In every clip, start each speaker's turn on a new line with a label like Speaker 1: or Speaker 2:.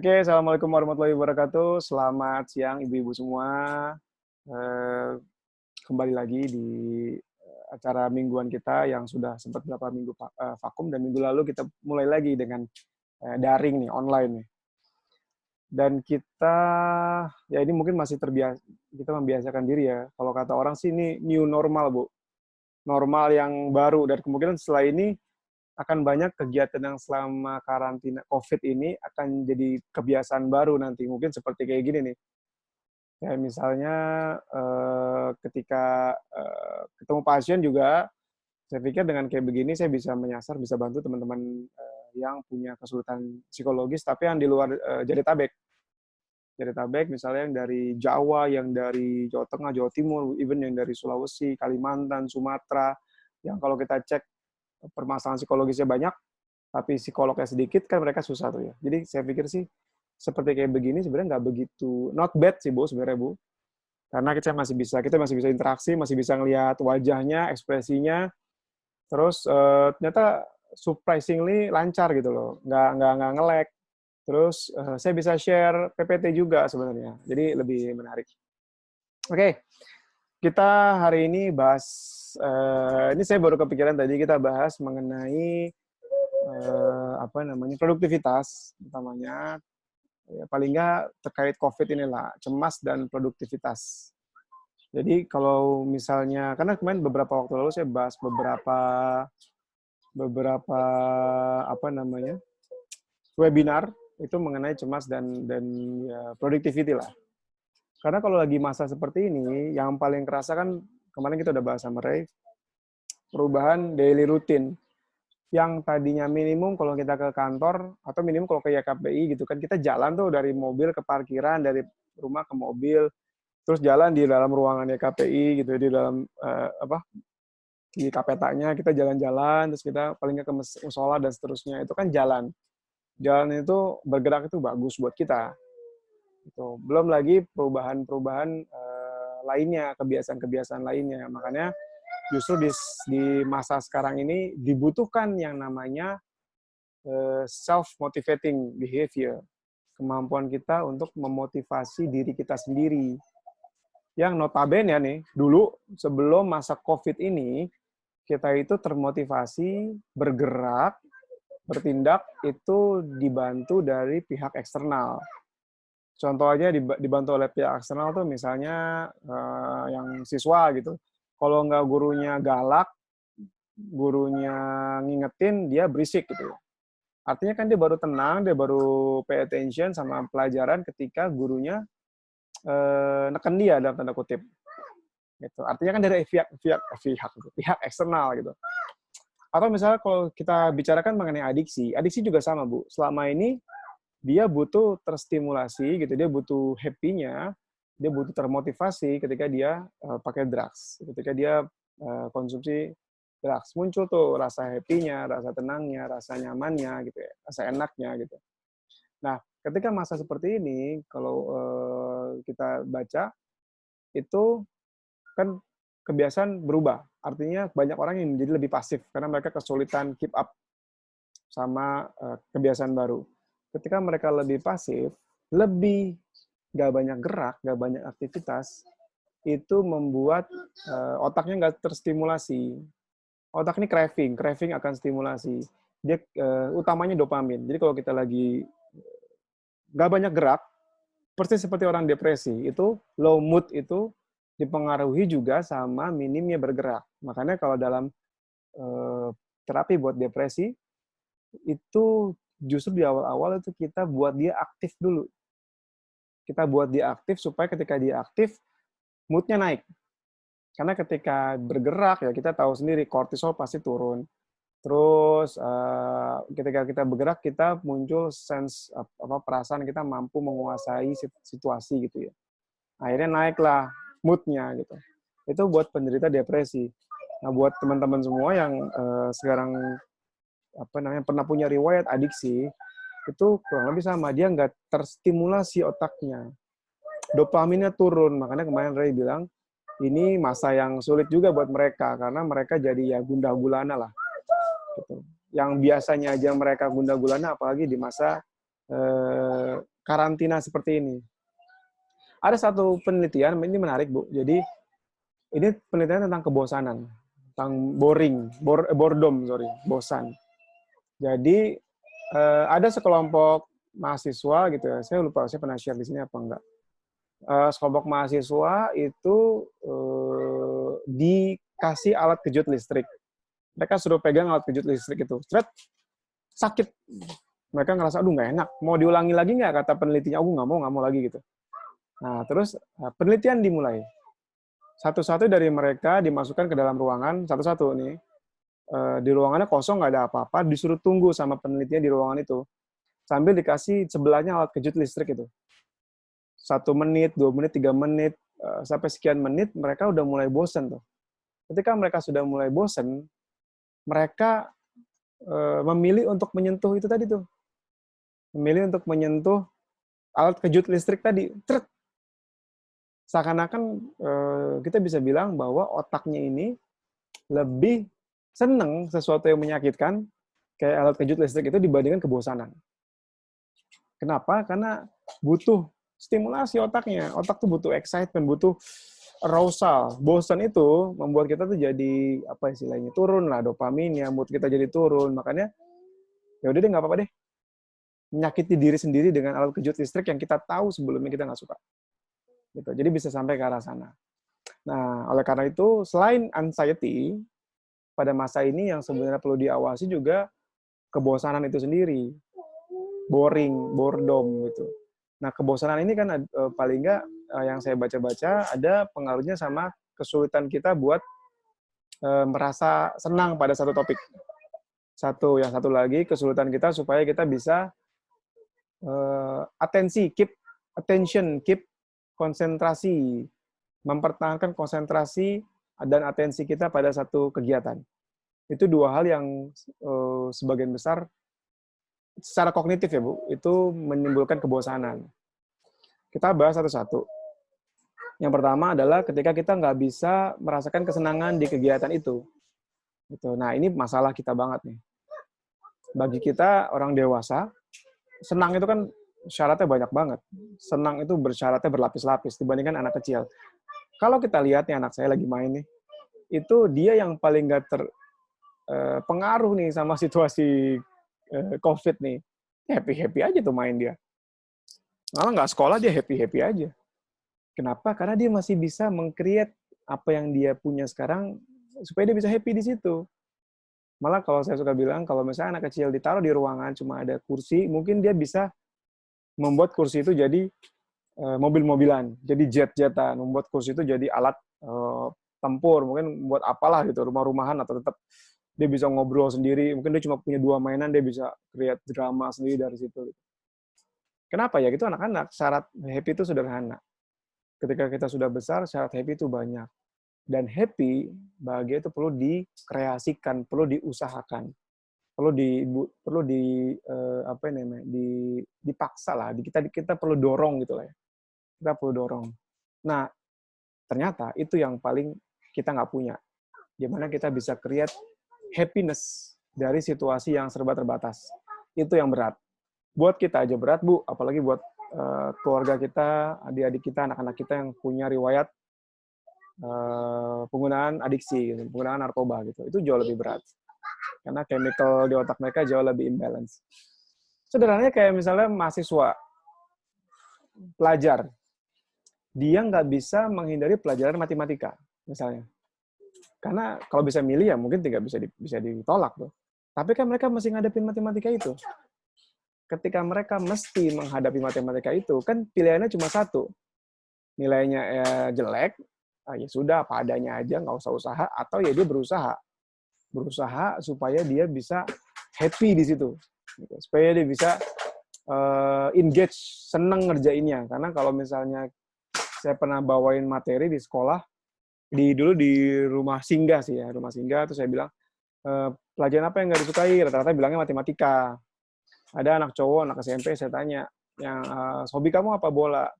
Speaker 1: Oke, Assalamualaikum warahmatullahi wabarakatuh. Selamat siang ibu-ibu semua. Eh, Kembali lagi di acara mingguan kita yang sudah sempat beberapa minggu vakum, dan minggu lalu kita mulai lagi dengan daring nih, online nih. Dan kita, ya ini mungkin masih terbiasa, kita membiasakan diri ya. Kalau kata orang sih ini new normal, Bu. Normal yang baru, dan kemungkinan setelah ini akan banyak kegiatan yang selama karantina COVID ini akan jadi kebiasaan baru nanti. Mungkin seperti kayak gini nih. Kayak misalnya ketika ketemu pasien juga, saya pikir dengan kayak begini saya bisa menyasar, bisa bantu teman-teman yang punya kesulitan psikologis, tapi yang di luar Jabodetabek. Jabodetabek misalnya yang dari Jawa, yang dari Jawa Tengah, Jawa Timur, even yang dari Sulawesi, Kalimantan, Sumatera, yang kalau kita cek permasalahan psikologisnya banyak, tapi psikolognya sedikit, kan mereka susah tuh ya. Jadi saya pikir sih, seperti kayak begini sebenarnya nggak begitu, not bad sih Bu, sebenarnya Bu. Karena kita masih bisa interaksi, masih bisa ngelihat wajahnya, ekspresinya, terus ternyata surprisingly lancar gitu loh, nggak nge-lag. Terus saya bisa share PPT juga sebenarnya, jadi lebih menarik. Oke, kita hari ini bahas, ini saya baru kepikiran tadi, kita bahas mengenai produktivitas, utamanya ya, paling nggak terkait COVID inilah, cemas dan produktivitas. Jadi kalau misalnya, karena kemarin beberapa waktu lalu saya bahas beberapa webinar itu mengenai cemas dan ya, productivity lah. Karena kalau lagi masa seperti ini, yang paling kerasa kan kemarin kita udah bahas sama Ray, perubahan daily routine. Yang tadinya minimum kalau kita ke kantor, atau minimum kalau ke YKPI gitu kan, kita jalan tuh dari mobil ke parkiran, dari rumah ke mobil, terus jalan di dalam ruangan YKPI gitu, di dalam di kapetanya kita jalan-jalan, terus kita paling nggak ke musola dan seterusnya. Itu kan jalan. Jalan itu bergerak itu bagus buat kita. Gitu. Belum lagi perubahan-perubahan lainnya, kebiasaan-kebiasaan lainnya. Makanya justru di masa sekarang ini dibutuhkan yang namanya self-motivating behavior. Kemampuan kita untuk memotivasi diri kita sendiri. Yang notabene ya nih, dulu sebelum masa COVID ini, kita itu termotivasi bergerak, bertindak itu dibantu dari pihak eksternal. Contoh aja dibantu oleh pihak eksternal tuh misalnya yang siswa gitu. Kalau nggak gurunya galak, gurunya ngingetin, dia berisik gitu. Artinya kan dia baru tenang, dia baru pay attention sama pelajaran ketika gurunya neken dia dalam tanda kutip. Gitu. Artinya kan dari pihak eksternal gitu. Atau misalnya kalau kita bicarakan mengenai adiksi juga sama Bu. Selama ini dia butuh terstimulasi gitu, dia butuh happy-nya, dia butuh termotivasi ketika dia pakai drugs, ketika dia konsumsi drugs. Muncul tuh rasa happy-nya, rasa tenangnya, rasa nyamannya gitu ya, rasa enaknya gitu. Nah, ketika masa seperti ini, kalau kita baca, itu kan kebiasaan berubah. Artinya banyak orang yang menjadi lebih pasif karena mereka kesulitan keep up sama kebiasaan baru. Ketika mereka lebih pasif, lebih nggak banyak gerak, nggak banyak aktivitas, itu membuat otaknya nggak terstimulasi. Otak ini craving akan stimulasi. Dia utamanya dopamin. Jadi kalau kita lagi nggak banyak gerak, persis seperti orang depresi, itu low mood itu dipengaruhi juga sama minimnya bergerak. Makanya kalau dalam terapi buat depresi, itu justru di awal-awal itu kita buat dia aktif dulu. Kita buat dia aktif supaya ketika dia aktif, mood-nya naik. Karena ketika bergerak, ya kita tahu sendiri, kortisol pasti turun. Terus ketika kita bergerak, kita muncul perasaan kita mampu menguasai situasi gitu ya. Akhirnya naiklah mood-nya gitu. Itu buat penderita depresi. Nah, buat teman-teman semua yang sekarang pernah punya riwayat adiksi, itu kurang lebih sama, dia nggak terstimulasi otaknya. Dopaminnya turun, makanya kemarin Ray bilang, ini masa yang sulit juga buat mereka, karena mereka jadi ya gundah gulana lah. Gitu. Yang biasanya aja mereka gundah gulana, apalagi di masa karantina seperti ini. Ada satu penelitian, ini menarik Bu. Jadi ini penelitian tentang kebosanan, tentang boredom, bosan. Jadi ada sekelompok mahasiswa gitu ya, saya lupa saya pernah share di sini apa enggak. Sekelompok mahasiswa itu dikasih alat kejut listrik. Mereka suruh pegang alat kejut listrik itu, sakit. Mereka ngerasa, aduh nggak enak. Mau diulangi lagi nggak? Kata penelitinya, aku nggak mau lagi gitu. Nah, terus penelitian dimulai. Satu-satu dari mereka dimasukkan ke dalam ruangan, satu-satu nih. Di ruangannya kosong, nggak ada apa-apa, disuruh tunggu sama penelitian di ruangan itu. Sambil dikasih sebelahnya alat kejut listrik itu. 1 menit, 2 menit, 3 menit, sampai sekian menit, mereka udah mulai bosen tuh. Ketika mereka sudah mulai bosen, mereka memilih untuk menyentuh itu tadi tuh. Memilih untuk menyentuh alat kejut listrik tadi. Seakan-akan kita bisa bilang bahwa otaknya ini lebih seneng sesuatu yang menyakitkan, kayak alat kejut listrik itu dibandingkan kebosanan. Kenapa? Karena butuh stimulasi otaknya. Otak tuh butuh excitement, butuh arousal. Bosan itu membuat kita tuh jadi, apa istilahnya, turun lah dopaminnya, mood kita jadi turun. Makanya, ya udah deh, nggak apa-apa deh. Menyakiti diri sendiri dengan alat kejut listrik yang kita tahu sebelumnya kita nggak suka. Gitu. Jadi bisa sampai ke arah sana. Nah, oleh karena itu, selain anxiety, pada masa ini yang sebenarnya perlu diawasi juga kebosanan itu sendiri. Boredom gitu. Nah, kebosanan ini kan paling nggak yang saya baca-baca ada pengaruhnya sama kesulitan kita buat merasa senang pada satu topik. Yang satu lagi kesulitan kita supaya kita bisa keep attention, keep konsentrasi, mempertahankan konsentrasi dan atensi kita pada satu kegiatan. Itu 2 hal yang sebagian besar secara kognitif ya Bu, itu menimbulkan kebosanan. Kita bahas satu-satu. Yang pertama adalah ketika kita nggak bisa merasakan kesenangan di kegiatan itu. Gitu. Nah, ini masalah kita banget nih. Bagi kita orang dewasa, senang itu kan syaratnya banyak banget. Senang itu bersyaratnya berlapis-lapis dibandingkan anak kecil. Kalau kita lihat nih anak saya lagi main nih, itu dia yang paling nggak terpengaruh nih sama situasi COVID nih. Happy-happy aja tuh main dia. Malah nggak sekolah, dia happy-happy aja. Kenapa? Karena dia masih bisa meng-create apa yang dia punya sekarang supaya dia bisa happy di situ. Malah kalau saya suka bilang, kalau misalnya anak kecil ditaruh di ruangan cuma ada kursi, mungkin dia bisa membuat kursi itu jadi mobil-mobilan, jadi jet-jetan, membuat kursi itu jadi alat tempur, mungkin buat apalah gitu, rumah-rumahan, atau tetap dia bisa ngobrol sendiri, mungkin dia cuma punya 2 mainan, dia bisa create drama sendiri dari situ. Kenapa ya? Gitu anak-anak, syarat happy itu sederhana. Ketika kita sudah besar, syarat happy itu banyak. Dan happy, bahagia itu perlu dikreasikan, perlu diusahakan, perlu dipaksa lah. Kita perlu dorong gitu lah ya. Kita perlu dorong. Nah, ternyata itu yang paling kita nggak punya. Gimana kita bisa create happiness dari situasi yang serba terbatas. Itu yang berat. Buat kita aja berat, Bu. Apalagi buat keluarga kita, adik-adik kita, anak-anak kita yang punya riwayat penggunaan adiksi, gitu, penggunaan narkoba gitu. Itu jauh lebih berat. Karena chemical di otak mereka jauh lebih imbalance. Sederhananya kayak misalnya mahasiswa, pelajar, dia nggak bisa menghindari pelajaran matematika, misalnya. Karena kalau bisa milih ya mungkin tidak bisa ditolak tuh. Tapi kan mereka masih ngadepin matematika itu. Ketika mereka mesti menghadapi matematika itu, kan pilihannya cuma satu. Nilainya jelek, ya sudah apa adanya aja, nggak usah usaha, atau ya dia berusaha supaya dia bisa happy di situ, supaya dia bisa engage, seneng ngerjainnya. Karena kalau misalnya saya pernah bawain materi di sekolah, dulu di rumah singgah sih ya, rumah singgah, terus saya bilang pelajaran apa yang nggak disukai, rata-rata bilangnya matematika. Ada anak cowok, anak SMP, saya tanya, yang hobi kamu apa? Bola.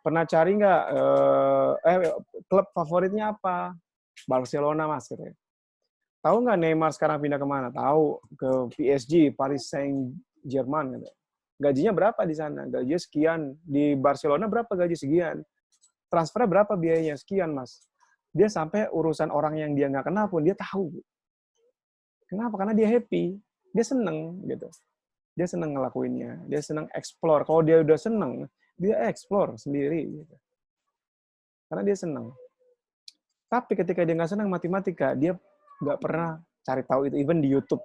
Speaker 1: Pernah cari nggak klub favoritnya apa? Barcelona, Mas, katanya. Tahu nggak Neymar sekarang pindah kemana? Tahu, ke PSG, Paris Saint-Germain. Gitu. gajinya berapa di sana, gajinya sekian, di Barcelona berapa gaji sekian, transfernya berapa biayanya sekian mas. Dia sampai urusan orang yang dia nggak kenal pun dia tahu. Kenapa? Karena dia happy, dia seneng gitu. Dia seneng ngelakuinnya, dia seneng explore. Kalau dia udah seneng, dia explore sendiri gitu. Karena dia seneng. Tapi ketika dia nggak senang matematika, dia nggak pernah cari tahu itu, even di YouTube.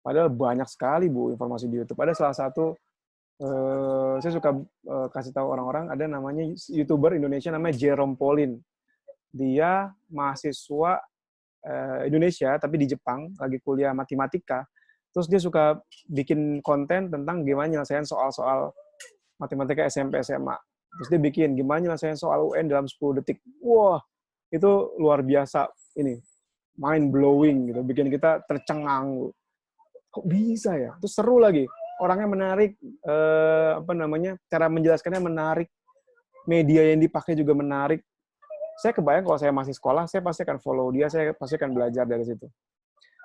Speaker 1: Padahal banyak sekali Bu informasi di YouTube. Ada salah satu, saya suka kasih tahu orang-orang, ada namanya YouTuber Indonesia namanya Jerome Pauline. Dia mahasiswa Indonesia, tapi di Jepang, lagi kuliah matematika. Terus dia suka bikin konten tentang gimana nyelesain soal-soal matematika SMP, SMA. Terus dia bikin gimana nyelesain soal UN dalam 10 detik. Wah, itu luar biasa ini, mind blowing gitu, bikin kita tercengang. Kok bisa ya? Terus seru lagi, orangnya menarik, cara menjelaskannya menarik, media yang dipakai juga menarik. Saya kebayang kalau saya masih sekolah, saya pasti akan follow dia, saya pasti akan belajar dari situ.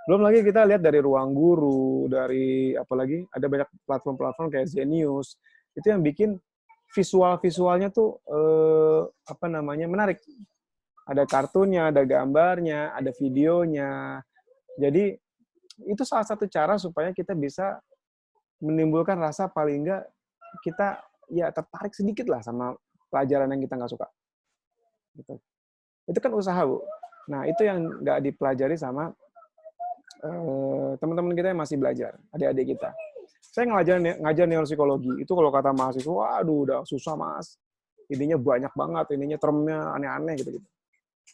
Speaker 1: Belum lagi kita lihat dari Ruang Guru, dari apalagi ada banyak platform-platform kayak Zenius, itu yang bikin visual-visualnya tuh menarik. Ada kartunnya, ada gambarnya, ada videonya. Jadi itu salah satu cara supaya kita bisa menimbulkan rasa paling enggak kita ya tertarik sedikit lah sama pelajaran yang kita nggak suka. Gitu. Itu kan usaha, Bu. Nah, itu yang nggak dipelajari sama teman-teman kita yang masih belajar, adik-adik kita. Saya ngajar neuropsikologi, itu kalau kata mahasiswa, waduh udah susah mas. Ininya banyak banget, ininya termnya aneh-aneh gitu-gitu.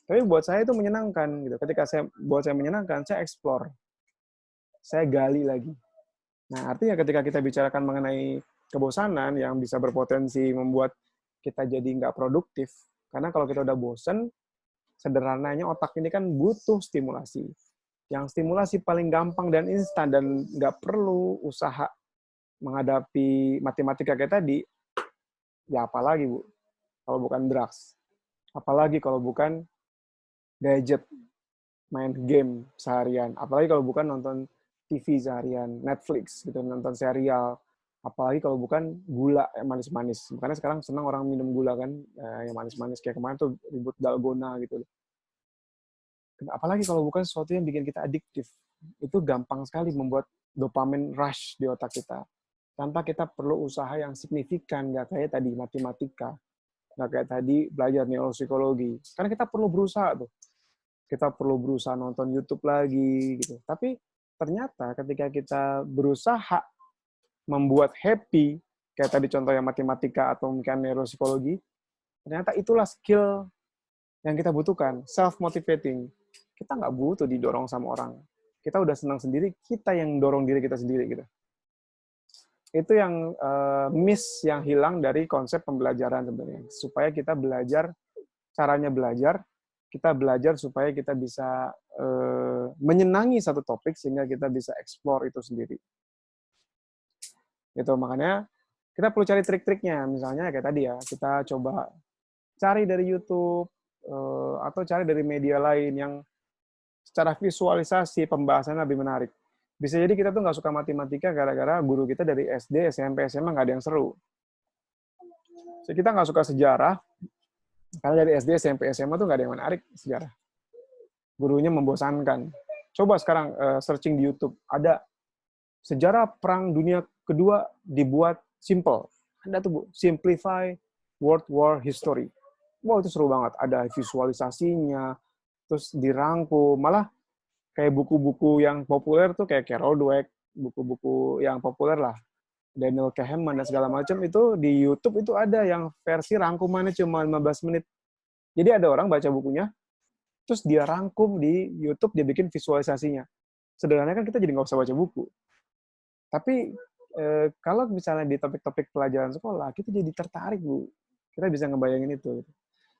Speaker 1: Tapi buat saya itu menyenangkan gitu. Ketika buat saya menyenangkan, saya explore. Saya gali lagi. Nah, artinya ketika kita bicarakan mengenai kebosanan yang bisa berpotensi membuat kita jadi nggak produktif, karena kalau kita udah bosen, sederhananya otak ini kan butuh stimulasi. Yang stimulasi paling gampang dan instan dan nggak perlu usaha menghadapi matematika kayak tadi, ya apalagi Bu, kalau bukan drugs. Apalagi kalau bukan gadget, main game seharian. Apalagi kalau bukan nonton TV seharian, Netflix gitu, nonton serial. Apalagi kalau bukan gula yang manis-manis. Makanya sekarang senang orang minum gula kan, yang manis-manis. Kayak kemarin tuh ribut dalgona gitu. Apalagi kalau bukan sesuatu yang bikin kita adiktif. Itu gampang sekali membuat dopamin rush di otak kita. Tanpa kita perlu usaha yang signifikan, nggak kayak tadi matematika, nggak kayak tadi belajar neuropsikologi. Karena kita perlu berusaha tuh. Kita perlu berusaha nonton YouTube lagi gitu. Tapi ternyata ketika kita berusaha membuat happy, kayak tadi contohnya matematika atau mungkin neuropsikologi, ternyata itulah skill yang kita butuhkan, self-motivating. Kita nggak butuh didorong sama orang. Kita udah senang sendiri, kita yang dorong diri kita sendiri gitu. Itu yang miss yang hilang dari konsep pembelajaran sebenarnya. Supaya kita belajar, caranya belajar, kita belajar supaya kita bisa menyenangi satu topik sehingga kita bisa explore itu sendiri. Gitu, makanya kita perlu cari trik-triknya. Misalnya kayak tadi ya, kita coba cari dari YouTube atau cari dari media lain yang secara visualisasi pembahasannya lebih menarik. Bisa jadi kita tuh nggak suka matematika gara-gara guru kita dari SD, SMP, SMA nggak ada yang seru. So, kita nggak suka sejarah, karena dari SD, SMP, SMA tuh nggak ada yang menarik sejarah. Gurunya membosankan. Coba sekarang searching di YouTube, ada sejarah Perang Dunia Kedua dibuat simple. Ada tuh Bu, Simplify World War History. Wow, itu seru banget. Ada visualisasinya, terus dirangkum. Malah kayak buku-buku yang populer tuh kayak Carol Dweck, buku-buku yang populer lah. Daniel Kahneman dan segala macam itu di YouTube itu ada yang versi rangkumannya cuma 15 menit. Jadi ada orang baca bukunya, terus dia rangkum di YouTube, dia bikin visualisasinya. Sederhananya kan kita jadi nggak usah baca buku. Tapi kalau misalnya di topik-topik pelajaran sekolah, kita jadi tertarik, Bu. Kita bisa ngebayangin itu.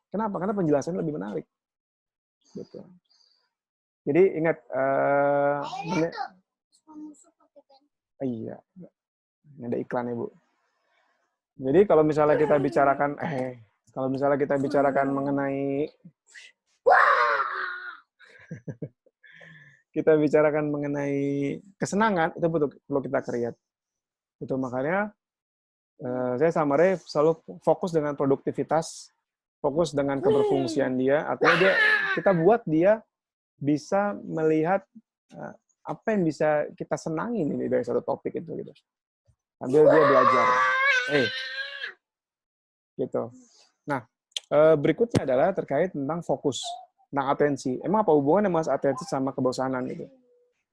Speaker 1: Kenapa? Karena penjelasannya lebih menarik. Gitu. Jadi ingat, iya, ada iklannya Bu. Jadi kalau misalnya kita bicarakan mengenai kesenangan, itu perlu kita create. Itu makanya Saya sama Ray selalu fokus dengan produktivitas, fokus dengan keberfungsian dia. Artinya kita buat dia bisa melihat apa yang bisa kita senangin ini dari satu topik itu gitu. Sambil dia belajar. Gitu. Nah, berikutnya adalah terkait tentang fokus, tentang atensi. Emang apa hubungannya Mas atensi sama kebosanan gitu?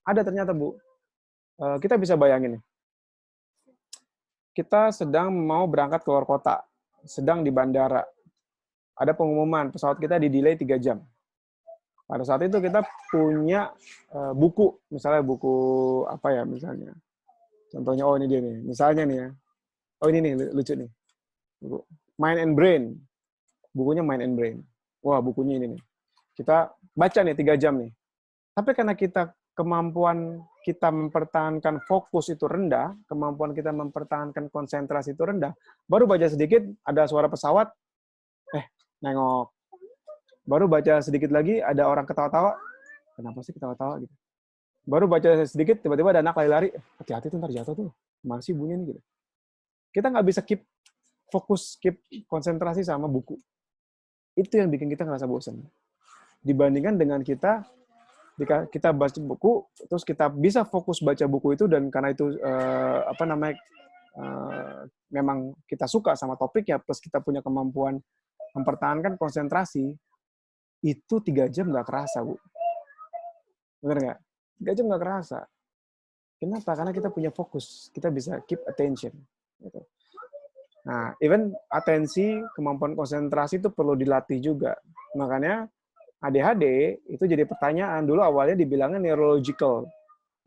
Speaker 1: Ada ternyata, Bu. Kita bisa bayangin nih. Kita sedang mau berangkat keluar kota, sedang di bandara. Ada pengumuman pesawat kita di-delay 3 jam. Pada saat itu kita punya buku, misalnya buku apa ya misalnya. Contohnya, oh ini dia nih. Misalnya nih ya. Oh ini nih, lucu nih. Buku Mind and Brain. Bukunya Mind and Brain. Wah, bukunya ini nih. Kita baca nih 3 jam nih. Tapi karena kemampuan kita mempertahankan fokus itu rendah, kemampuan kita mempertahankan konsentrasi itu rendah, baru baca sedikit, ada suara pesawat, nengok. Baru baca sedikit lagi, ada orang ketawa-tawa, kenapa sih ketawa-tawa gitu. Baru baca sedikit, tiba-tiba ada anak lari-lari, hati-hati tuh ntar jatuh tuh, masih bunyinya nih gitu. Kita nggak bisa keep fokus, keep konsentrasi sama buku. Itu yang bikin kita ngerasa bosan. Dibandingkan dengan kita baca buku, terus kita bisa fokus baca buku itu, dan karena itu memang kita suka sama topiknya, plus kita punya kemampuan mempertahankan konsentrasi, itu 3 jam nggak kerasa, Bu. Bener nggak? 3 jam nggak kerasa. Kenapa? Karena kita punya fokus, kita bisa keep attention. Gitu. Nah, even atensi, kemampuan konsentrasi itu perlu dilatih juga. Makanya ADHD itu jadi pertanyaan. Dulu awalnya dibilangnya neurological.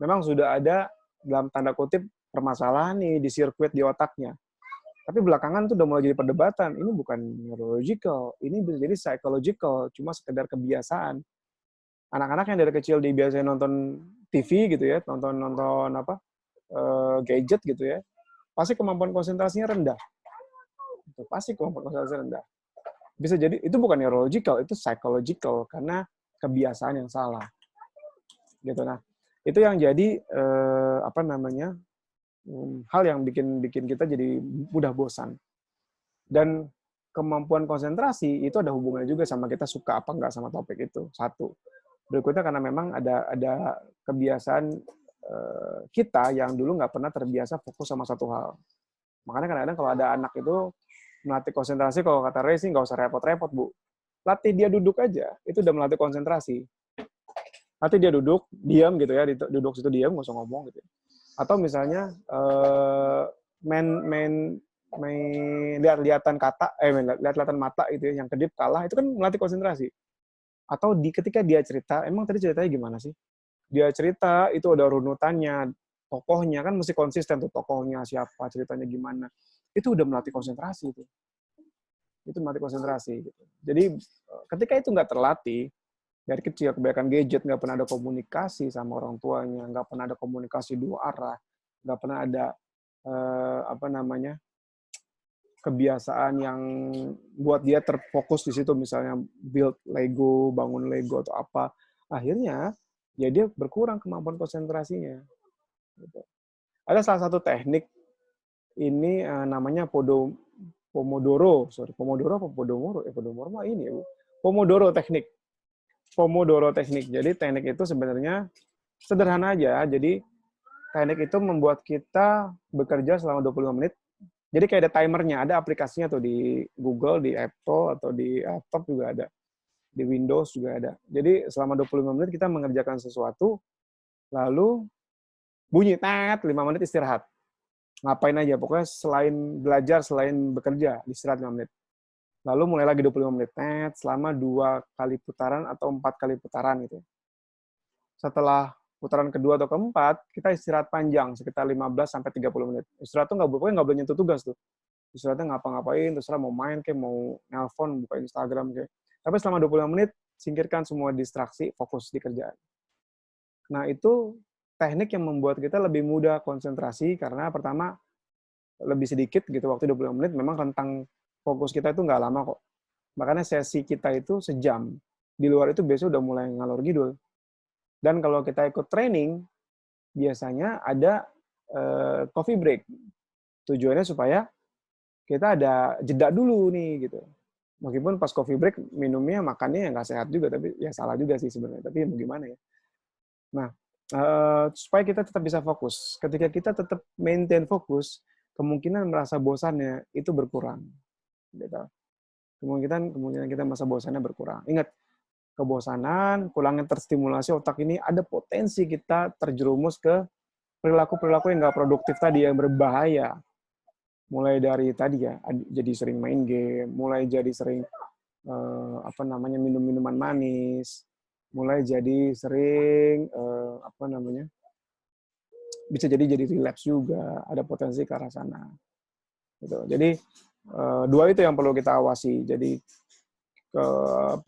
Speaker 1: Memang sudah ada dalam tanda kutip permasalahan nih di sirkuit di otaknya. Tapi belakangan tuh udah mulai jadi perdebatan. Ini bukan neurological, ini bisa jadi psychological, cuma sekedar kebiasaan. Anak-anak yang dari kecil dibiasain nonton TV gitu ya, nonton gadget gitu ya, pasti kemampuan konsentrasinya rendah. Pasti kemampuan konsentrasinya rendah. Bisa jadi itu bukan neurological, itu psychological karena kebiasaan yang salah. Gitu. Nah, itu yang jadi hal yang bikin kita jadi mudah bosan. Dan kemampuan konsentrasi itu ada hubungannya juga sama kita suka apa enggak sama topik itu. Satu. Berikutnya karena memang ada kebiasaan kita yang dulu nggak pernah terbiasa fokus sama satu hal. Makanya kadang-kadang kalau ada anak itu melatih konsentrasi, kalau kata Ray sih nggak usah repot-repot, Bu. Latih dia duduk aja, itu udah melatih konsentrasi. Latih dia duduk, diam gitu ya, duduk situ diam, nggak usah ngomong gitu. Atau misalnya lihat-lihatan lihat-lihatan mata gitu ya, yang kedip kalah, itu kan melatih konsentrasi. Atau ketika dia cerita, emang tadi ceritanya gimana sih? Dia cerita, itu ada runutannya, tokohnya, kan mesti konsisten tuh tokohnya siapa, ceritanya gimana. Itu udah melatih konsentrasi itu. Itu melatih konsentrasi. Gitu. Jadi ketika itu nggak terlatih, dari kecil kebanyakan gadget, nggak pernah ada komunikasi sama orang tuanya, nggak pernah ada komunikasi dua arah, nggak pernah ada kebiasaan yang buat dia terfokus di situ, misalnya build Lego, bangun Lego atau apa, akhirnya ya dia berkurang kemampuan konsentrasinya. Gitu. Ada salah satu teknik ini namanya Pomodoro apa Podomoro? Podomoro mah ini ya, Pomodoro teknik. Jadi teknik itu sebenarnya sederhana aja. Jadi teknik itu membuat kita bekerja selama 25 menit. Jadi kayak ada timernya, ada aplikasinya tuh di Google, di Apple, atau di laptop juga ada. Di Windows juga ada. Jadi selama 25 menit kita mengerjakan sesuatu, lalu bunyi, 5 menit istirahat. Ngapain aja, pokoknya selain belajar, selain bekerja, istirahat 5 menit. Lalu mulai lagi 25 menit, selama 2 kali putaran atau 4 kali putaran gitu. Setelah putaran kedua atau keempat, kita istirahat panjang, sekitar 15-30 menit. Istirahat tuh nggak boleh nyentuh tugas tuh. Istirahatnya ngapa-ngapain, terserah mau main kayak, mau nelpon, buka Instagram kayak. Tapi selama 25 menit, singkirkan semua distraksi, fokus di kerjaan. Nah, itu teknik yang membuat kita lebih mudah konsentrasi, karena pertama, lebih sedikit gitu, waktu 25 menit, memang rentang fokus kita itu nggak lama kok. Makanya sesi kita itu sejam. Di luar itu biasanya udah mulai ngalor ngidul. Dan kalau kita ikut training, biasanya ada coffee break. Tujuannya supaya kita ada jeda dulu nih gitu. Meskipun pas coffee break minumnya makannya nggak sehat juga, tapi ya salah juga sih sebenarnya. Tapi ya mau gimana ya. Nah, supaya kita tetap bisa fokus. Ketika kita tetap maintain fokus, kemungkinan merasa bosannya itu berkurang. Gitu. Kemungkinan kita merasa bosannya berkurang. Ingat, kebosanan, kurangnya terstimulasi otak ini ada potensi kita terjerumus ke perilaku-perilaku yang nggak produktif tadi, yang berbahaya. Mulai dari tadi ya, jadi sering main game, mulai jadi sering minum minuman manis, mulai jadi sering bisa jadi relapse juga, ada potensi ke arah sana. Gitu. Jadi dua itu yang perlu kita awasi. Jadi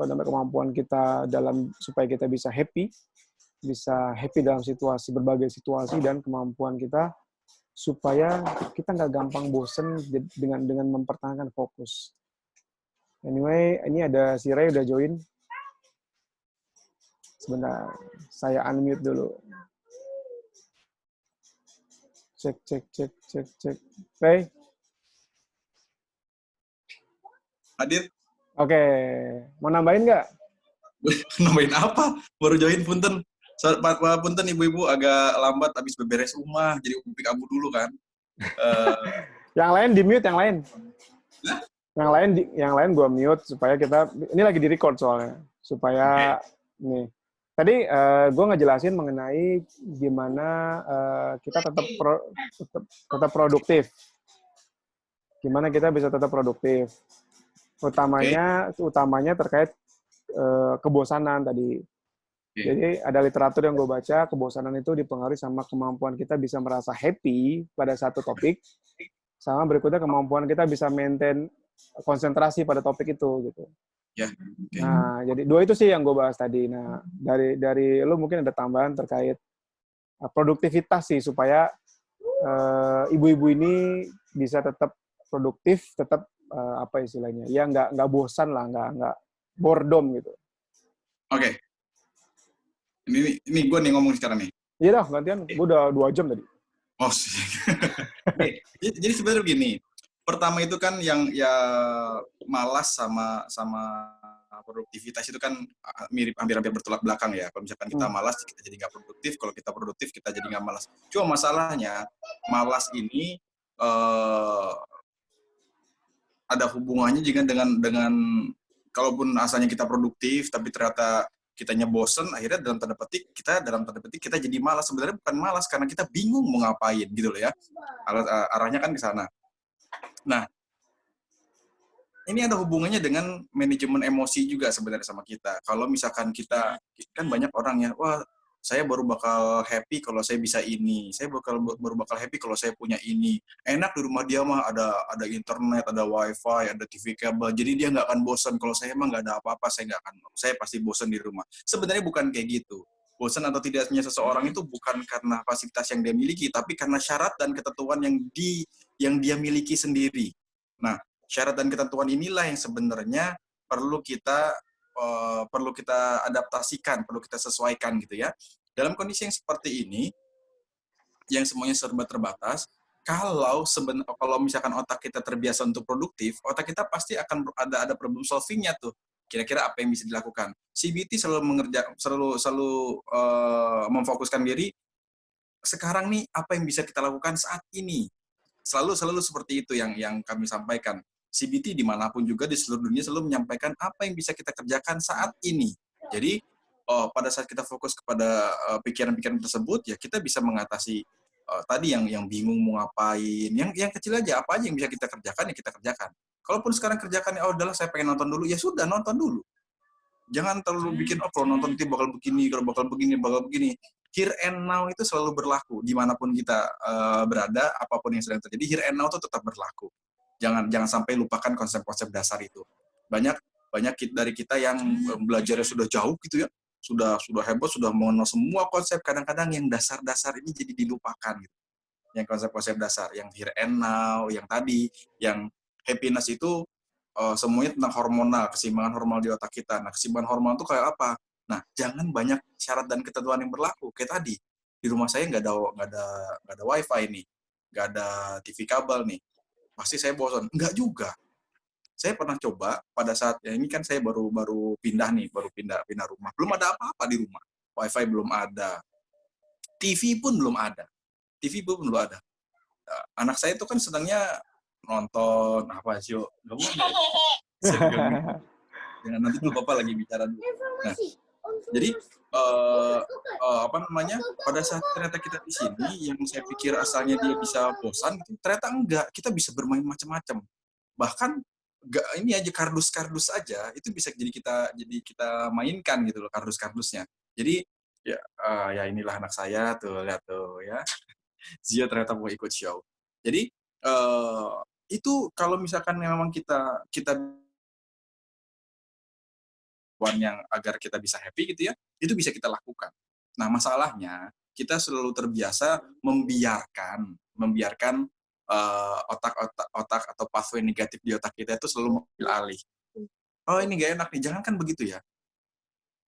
Speaker 1: kemampuan kita supaya kita bisa happy dalam berbagai situasi, dan kemampuan kita supaya kita nggak gampang bosen dengan mempertahankan fokus. Anyway, ini ada si Ray udah join. Sebentar, saya unmute dulu. Cek. Ray?
Speaker 2: Hadir.
Speaker 1: Oke. Mau nambahin nggak?
Speaker 2: Nambahin apa? Baru join, punten. Punten ibu-ibu agak lambat habis beberes rumah, jadi upik abu dulu kan.
Speaker 1: Yang lain di mute, yang lain.
Speaker 2: Nah?
Speaker 1: Yang lain gue mute supaya kita, ini lagi di record soalnya, supaya nih. Tadi gue ngejelasin mengenai gimana kita tetap produktif. Gimana kita bisa tetap produktif. Utamanya terkait kebosanan tadi. Jadi ada literatur yang gue baca, kebosanan itu dipengaruhi sama kemampuan kita bisa merasa happy pada satu topik, sama berikutnya kemampuan kita bisa maintain konsentrasi pada topik itu gitu. Nah, jadi dua itu sih yang gue bahas tadi. Nah, dari lu mungkin ada tambahan terkait produktivitas sih, supaya ibu-ibu ini bisa tetap produktif, tetap apa istilahnya, ya nggak bosan lah, nggak boredom gitu.
Speaker 2: Oke. Ini gue nih ngomong sekarang nih.
Speaker 1: Iya dah, gantian. Gue udah 2 jam tadi.
Speaker 2: Oh, jadi sebenarnya begini. Pertama itu kan yang ya malas sama produktivitas itu kan hampir bertolak belakang ya. Kalau misalkan kita malas, kita jadi nggak produktif. Kalau kita produktif, kita jadi nggak malas. Cuma masalahnya, malas ini ada hubungannya juga dengan kalaupun asalnya kita produktif, tapi ternyata kitanya bosen, akhirnya dalam tanda petik kita jadi malas. Sebenarnya bukan malas, karena kita bingung mau ngapain gitu loh ya. Arahnya kan ke sana. Nah, ini ada hubungannya dengan manajemen emosi juga sebenarnya sama kita. Kalau misalkan kita, kan banyak orang ya, wah saya baru bakal happy kalau saya bisa ini, saya baru bakal happy kalau saya punya ini. Enak di rumah dia mah ada internet, ada wifi, ada TV kabel, jadi dia nggak akan bosan. Kalau saya mah nggak ada apa-apa, saya pasti bosan di rumah. Sebenarnya bukan kayak gitu. Bosan atau tidaknya seseorang itu bukan karena fasilitas yang dia miliki, tapi karena syarat dan ketentuan yang dia miliki sendiri. Nah, syarat dan ketentuan inilah yang sebenarnya perlu kita adaptasikan, perlu kita sesuaikan gitu ya. Dalam kondisi yang seperti ini, yang semuanya serba terbatas, kalau misalkan otak kita terbiasa untuk produktif, otak kita pasti akan ada problem solving-nya tuh. Kira-kira apa yang bisa dilakukan? CBT selalu memfokuskan diri. Sekarang nih, apa yang bisa kita lakukan saat ini? Selalu seperti itu yang kami sampaikan. CBT dimanapun juga di seluruh dunia selalu menyampaikan apa yang bisa kita kerjakan saat ini. Jadi pada saat kita fokus kepada pikiran-pikiran tersebut, ya kita bisa mengatasi tadi yang bingung mau ngapain, yang kecil aja, apa aja yang bisa kita kerjakan, ya kita kerjakan. Kalaupun sekarang kerjakan, udahlah saya pengen nonton dulu, ya sudah nonton dulu. Jangan terlalu bikin, kalau nonton nanti bakal begini, kalau bakal begini. Here and now itu selalu berlaku dimanapun kita berada, apapun yang sedang terjadi, here and now itu tetap berlaku. Jangan sampai lupakan konsep-konsep dasar itu. Banyak dari kita yang belajarnya sudah jauh gitu ya, sudah hebat, sudah mengenal semua konsep, kadang-kadang yang dasar-dasar ini jadi dilupakan gitu. Yang konsep-konsep dasar, yang here and now, yang tadi, yang happiness itu semuanya tentang hormonal, keseimbangan hormonal di otak kita. Nah, keseimbangan hormonal itu kayak apa? Nah, jangan banyak syarat dan ketentuan yang berlaku. Kayak tadi, di rumah saya nggak ada wifi nih, nggak ada TV kabel nih. pasti saya bosan. Enggak juga. Saya pernah coba pada saat ya ini kan saya baru pindah nih, baru pindah rumah. Belum ada apa-apa di rumah. WiFi belum ada, TV pun belum ada. TV pun belum ada. Anak saya itu kan senangnya nonton apa sih? Nggak boleh. Saya pegangin. Jangan nanti dulu Bapak lagi bicara dulu. Nah, jadi apa namanya? Pada saat ternyata kita di sini, yang saya pikir asalnya dia bisa bosan, gitu, ternyata enggak. Kita bisa bermain macam-macam. Bahkan enggak ini aja kardus-kardus aja itu bisa jadi kita mainkan gitu loh kardus-kardusnya. Jadi ya inilah anak saya tuh lihat tuh ya. Zia ternyata mau ikut show. Jadi itu kalau misalkan memang kita kita yang agar kita bisa happy gitu ya, itu bisa kita lakukan. Nah, masalahnya kita selalu terbiasa membiarkan otak atau pathway negatif di otak kita itu selalu mengambil alih. Oh, ini gak enak nih, jangan kan begitu ya.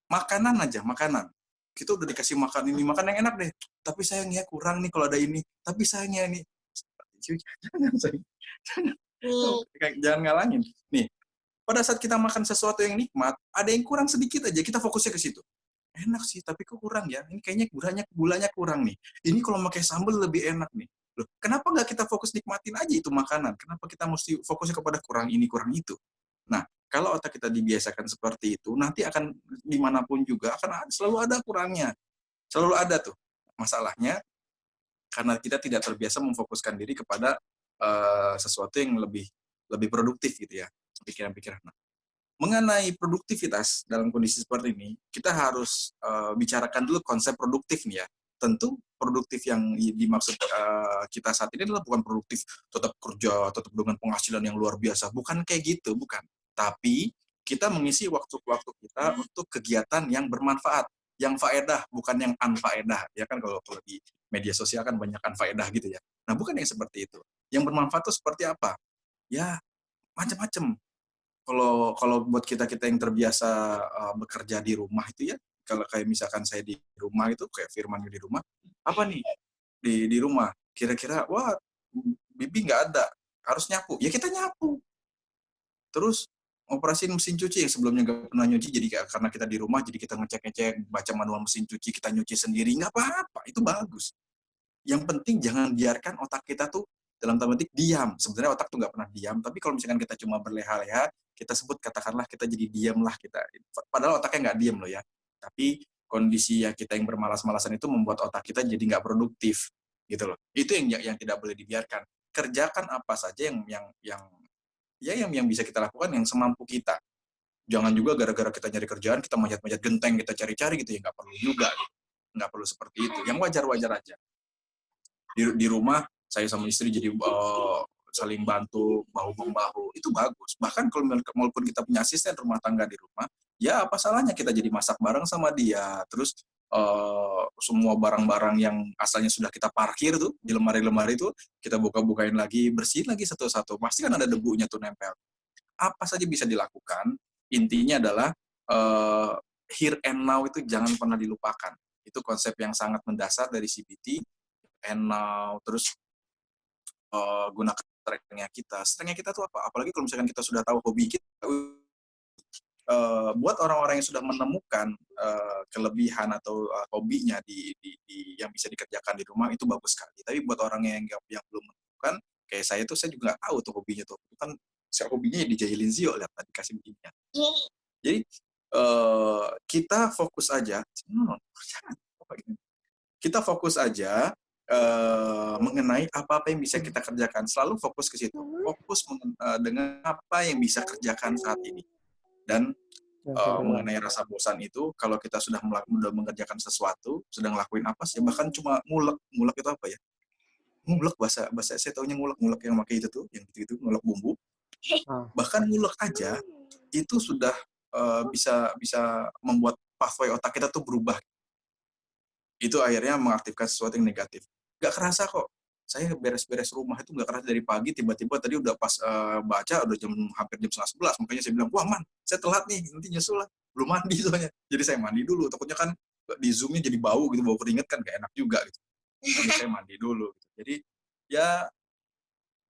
Speaker 2: Makanan aja, makanan. Kita udah dikasih makan ini, makan yang enak deh. Tapi sayangnya kurang nih kalau ada ini. Tapi sayangnya ini. Jangan ngalangin. Nih, pada saat kita makan sesuatu yang nikmat, ada yang kurang sedikit aja, kita fokusnya ke situ. Enak sih, tapi kok kurang ya? Ini kayaknya gulanya kurang nih. Ini kalau pakai sambal lebih enak nih. Loh, kenapa nggak kita fokus nikmatin aja itu makanan? Kenapa kita mesti fokusnya kepada kurang ini, kurang itu? Nah, kalau otak kita dibiasakan seperti itu, nanti akan dimanapun juga selalu ada kurangnya. Selalu ada tuh. Masalahnya, karena kita tidak terbiasa memfokuskan diri kepada sesuatu yang lebih produktif gitu ya, pikiran-pikiran. Nah, mengenai produktivitas dalam kondisi seperti ini, kita harus bicarakan dulu konsep produktif nih ya. Tentu produktif yang dimaksud kita saat ini adalah bukan produktif tetap kerja, tetap dengan penghasilan yang luar biasa. Bukan kayak gitu, bukan. Tapi kita mengisi waktu-waktu kita untuk kegiatan yang bermanfaat, yang faedah, bukan yang anfaedah. Ya kan kalau di media sosial kan banyak anfaedah gitu ya. Nah, bukan yang seperti itu. Yang bermanfaat itu seperti apa? Ya, macam-macam. Kalau buat kita yang terbiasa bekerja di rumah itu ya, kalau kayak misalkan saya di rumah itu kayak Firman di rumah, apa nih di rumah kira-kira wah bibi nggak ada harus nyapu ya kita nyapu terus operasiin mesin cuci yang sebelumnya nggak pernah nyuci jadi karena kita di rumah jadi kita ngecek baca manual mesin cuci kita nyuci sendiri nggak apa-apa itu bagus. Yang penting jangan biarkan otak kita tuh dalam tanda petik diam. Sebenarnya otak tuh nggak pernah diam, tapi kalau misalkan kita cuma berleha-leha, kita sebut katakanlah kita jadi diam lah kita. Padahal otaknya nggak diam loh ya. Tapi kondisi ya kita yang bermalas-malasan itu membuat otak kita jadi nggak produktif gitu loh. Itu yang tidak boleh dibiarkan. Kerjakan apa saja yang bisa kita lakukan yang semampu kita. Jangan juga gara-gara kita nyari kerjaan kita manjat-manjat genteng kita cari-cari gitu ya nggak perlu juga. Gitu. Nggak perlu seperti itu. Yang wajar-wajar aja. Di rumah saya sama istri jadi saling bantu bahu membahu itu bagus. Bahkan kalau walaupun kita punya asisten rumah tangga di rumah, ya apa salahnya kita jadi masak bareng sama dia. Terus semua barang-barang yang asalnya sudah kita parkir tuh di lemari-lemari itu kita buka-bukain lagi, bersihin lagi satu-satu. Pasti kan ada debunya tuh nempel. Apa saja bisa dilakukan. Intinya adalah here and now itu jangan pernah dilupakan. Itu konsep yang sangat mendasar dari CBT. And now terus gunakan strengthnya kita tuh apa apalagi kalau misalkan kita sudah tahu hobi kita buat orang-orang yang sudah menemukan kelebihan atau hobinya yang bisa dikerjakan di rumah itu bagus sekali tapi buat orang yang belum menemukan kayak saya tuh saya juga nggak tahu tuh hobinya tuh kan saya hobinya dijahilin Zio lihat tadi kasih begininya jadi kita fokus aja kita fokus aja mengenai apa-apa yang bisa kita kerjakan. Selalu fokus ke situ. Fokus dengan apa yang bisa kerjakan saat ini. Dan mengenai rasa bosan itu, kalau kita sudah mengerjakan sesuatu, sedang ngelakuin apa sih, bahkan cuma ngulek. Ngulek itu apa ya? Ngulek bahasa saya taunya ngulek yang pakai itu tuh, yang gitu ngulek bumbu. Bahkan ngulek aja itu sudah bisa membuat pathway otak kita tuh berubah. Itu akhirnya mengaktifkan sesuatu yang negatif. Gak kerasa kok. Saya beres-beres rumah itu gak kerasa dari pagi, tiba-tiba tadi udah pas baca, udah hampir jam 11:30, makanya saya bilang, wah man, saya telat nih, nanti nyusul lah. Belum mandi soalnya. Jadi saya mandi dulu, takutnya kan di Zoom-nya jadi bau gitu, bau keringet kan gak enak juga gitu. Jadi saya mandi dulu. Gitu. Jadi ya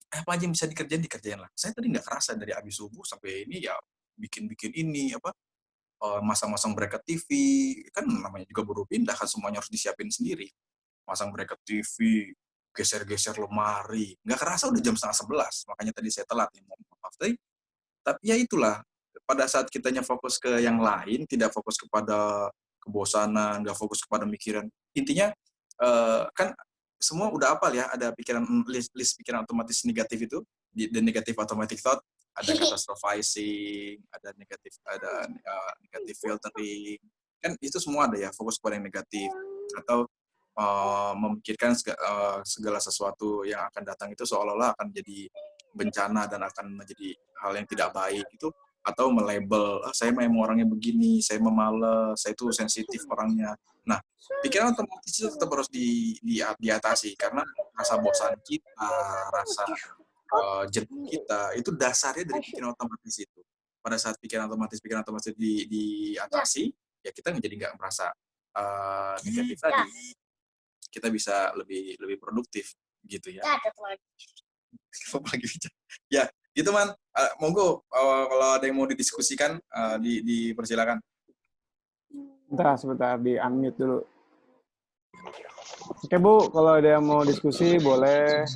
Speaker 2: apa aja yang bisa dikerjain lah. Saya tadi nggak kerasa dari abis subuh sampai ini ya bikin ini apa masang-masang bracket TV, kan namanya juga baru pindah kan semuanya harus disiapin sendiri. Masang bracket TV, geser-geser lemari, nggak kerasa udah jam 10:30, makanya tadi saya telat nih, maaf. Tapi ya itulah, pada saat kitanya fokus ke yang lain, tidak fokus kepada kebosanan, nggak fokus kepada mikiran. Intinya, kan semua udah apal ya, ada pikiran list pikiran otomatis negatif itu, the negative automatic thought, ada catastrophizing, ada negative filtering, kan itu semua ada ya, fokus pada yang negatif. Atau memikirkan segala sesuatu yang akan datang itu seolah-olah akan jadi bencana dan akan menjadi hal yang tidak baik itu, atau melabel saya memang orangnya begini, saya memalas, saya itu sensitif orangnya. Nah, pikiran otomatis itu tetap harus diatasi karena rasa bosan kita, rasa jenuh kita itu dasarnya dari pikiran otomatis itu. Pada saat pikiran otomatis diatasi, ya kita jadi nggak merasa negatif tadi. Kita bisa lebih produktif gitu ya. Ya, gitu man. Monggo kalau ada yang mau didiskusikan dipersilakan.
Speaker 1: Sebentar di unmute dulu. Oke Bu, kalau ada yang mau diskusi boleh.